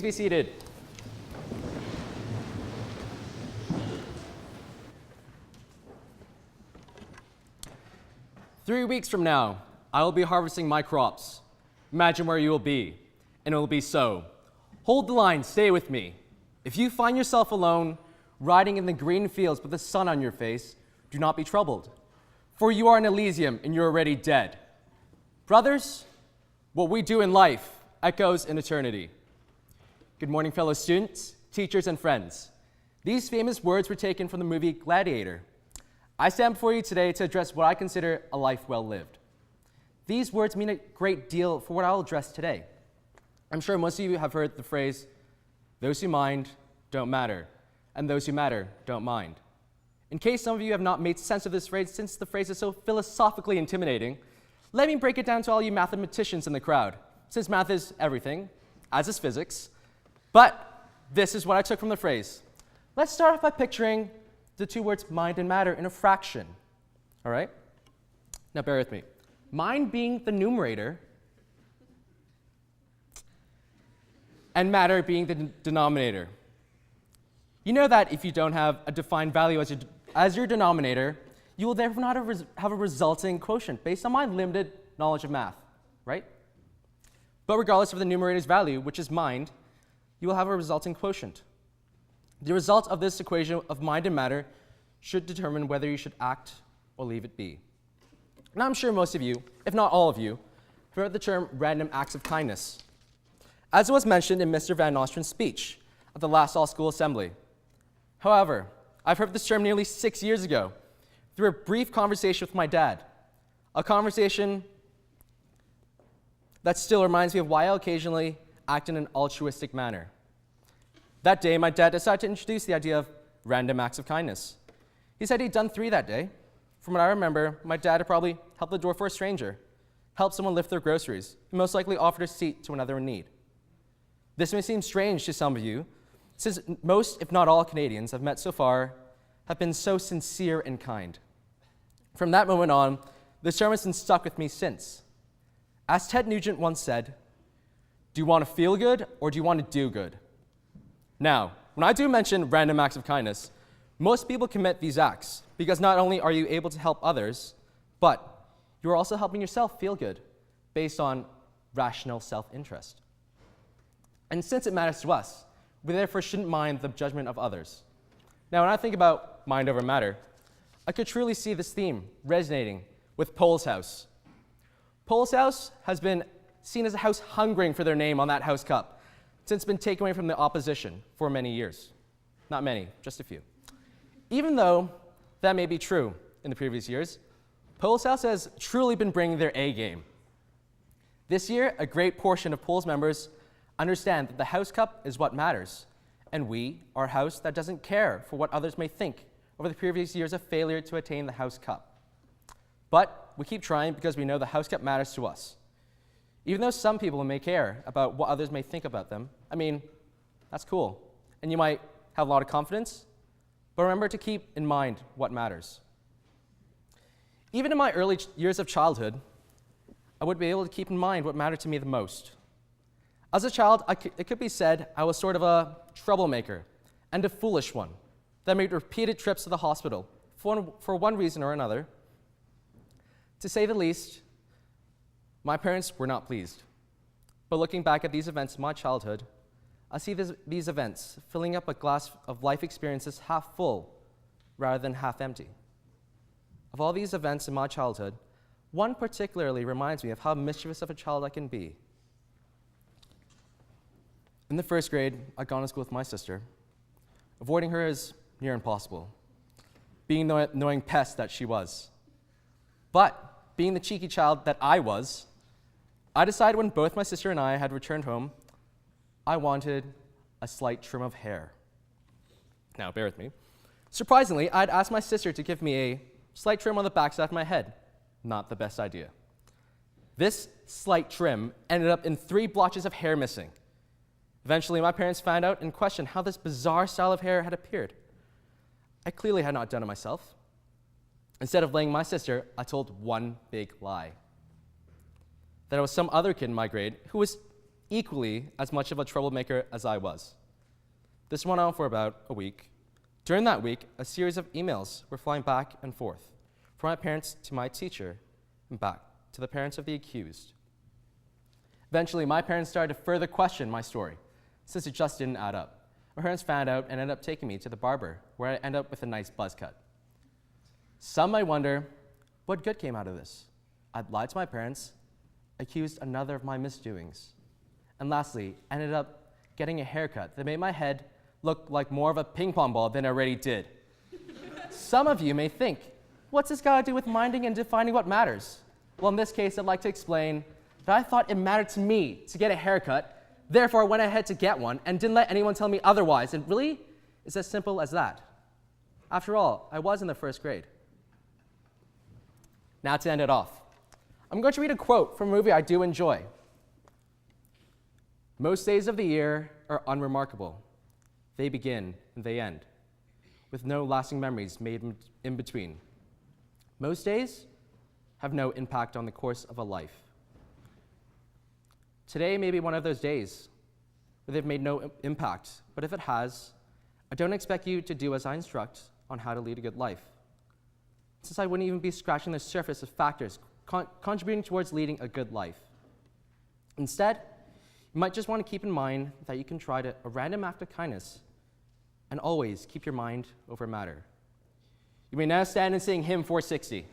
Be seated. "3 weeks from now, I will be harvesting my crops. Imagine where you will be, and it will be so. Hold the line, stay with me. If you find yourself alone, riding in the green fields with the sun on your face, do not be troubled, for you are in Elysium and you are already dead. Brothers, what we do in life echoes in eternity." Good morning, fellow students, teachers, and friends. These famous words were taken from the movie Gladiator. I stand before you today to address what I consider a life well lived. These words mean a great deal for what I'll address today. I'm sure most of you have heard the phrase, "Those who mind don't matter, and those who matter don't mind." In case some of you have not made sense of this phrase, since the phrase is so philosophically intimidating, let me break it down to all you mathematicians in the crowd, since math is everything, as is physics. But this is what I took from the phrase. Let's start off by picturing the two words mind and matter in a fraction. All right? Now bear with me. Mind being the numerator, and matter being the denominator. You know that if you don't have a defined value as your denominator, you will therefore not have a resulting quotient based on my limited knowledge of math, right? But regardless of the numerator's value, which is mind, you will have a resulting quotient. The result of this equation of mind and matter should determine whether you should act or leave it be. Now I'm sure most of you, if not all of you, have heard the term random acts of kindness, as it was mentioned in Mr. Van Nostrand's speech at the last all-school assembly. However, I've heard this term nearly 6 years ago through a brief conversation with my dad, a conversation that still reminds me of why I occasionally act in an altruistic manner. That day, my dad decided to introduce the idea of random acts of kindness. He said he'd done 3 that day. From what I remember, my dad had probably held the door for a stranger, helped someone lift their groceries, and most likely offered a seat to another in need. This may seem strange to some of you, since most, if not all, Canadians I've met so far have been so sincere and kind. From that moment on, this term has been stuck with me since. As Ted Nugent once said, "Do you want to feel good or do you want to do good?" Now, when I do mention random acts of kindness, most people commit these acts because not only are you able to help others, but you are also helping yourself feel good based on rational self-interest. And since it matters to us, we therefore shouldn't mind the judgment of others. Now, when I think about mind over matter, I could truly see this theme resonating with Pole's House. Pole's House has been seen as a house hungering for their name on that house cup, since it's been taken away from the opposition for many years. Not many, just a few. Even though that may be true in the previous years, Pole's House has truly been bringing their A game. This year, a great portion of Pole's members understand that the house cup is what matters, and we are a house that doesn't care for what others may think over the previous years of failure to attain the house cup. But we keep trying because we know the house cup matters to us. Even though some people may care about what others may think about them, I mean, that's cool. And you might have a lot of confidence, but remember to keep in mind what matters. Even in my early years of childhood, I would be able to keep in mind what mattered to me the most. As a child, it could be said I was sort of a troublemaker and a foolish one that made repeated trips to the hospital for one reason or another. To say the least, my parents were not pleased. But looking back at these events in my childhood, I see these events filling up a glass of life experiences half full rather than half empty. Of all these events in my childhood, one particularly reminds me of how mischievous of a child I can be. In the first grade, I'd gone to school with my sister. Avoiding her is near impossible, being the annoying pest that she was. But being the cheeky child that I was, I decided when both my sister and I had returned home, I wanted a slight trim of hair. Now, bear with me. Surprisingly, I'd asked my sister to give me a slight trim on the backside of my head. Not the best idea. This slight trim ended up in 3 blotches of hair missing. Eventually, my parents found out and questioned how this bizarre style of hair had appeared. I clearly had not done it myself. Instead of blaming my sister, I told one big lie. That it was some other kid in my grade who was equally as much of a troublemaker as I was. This went on for about a week. During that week, a series of emails were flying back and forth from my parents to my teacher and back to the parents of the accused. Eventually, my parents started to further question my story, since it just didn't add up. My parents found out and ended up taking me to the barber, where I ended up with a nice buzz cut. Some might wonder, what good came out of this? I'd lied to my parents, accused another of my misdoings, and lastly, ended up getting a haircut that made my head look like more of a ping pong ball than it already did. Some of you may think, what's this got to do with minding and defining what matters? Well, in this case, I'd like to explain that I thought it mattered to me to get a haircut, therefore I went ahead to get one and didn't let anyone tell me otherwise. And really, it's as simple as that. After all, I was in the first grade. Now to end it off, I'm going to read a quote from a movie I do enjoy. Most days of the year are unremarkable. They begin and they end, with no lasting memories made in between. Most days have no impact on the course of a life. Today may be one of those days where they've made no impact, but if it has, I don't expect you to do as I instruct on how to lead a good life, since I wouldn't even be scratching the surface of factors contributing towards leading a good life. Instead, you might just want to keep in mind that you can try a random act of kindness and always keep your mind over matter. You may now stand and sing hymn 460.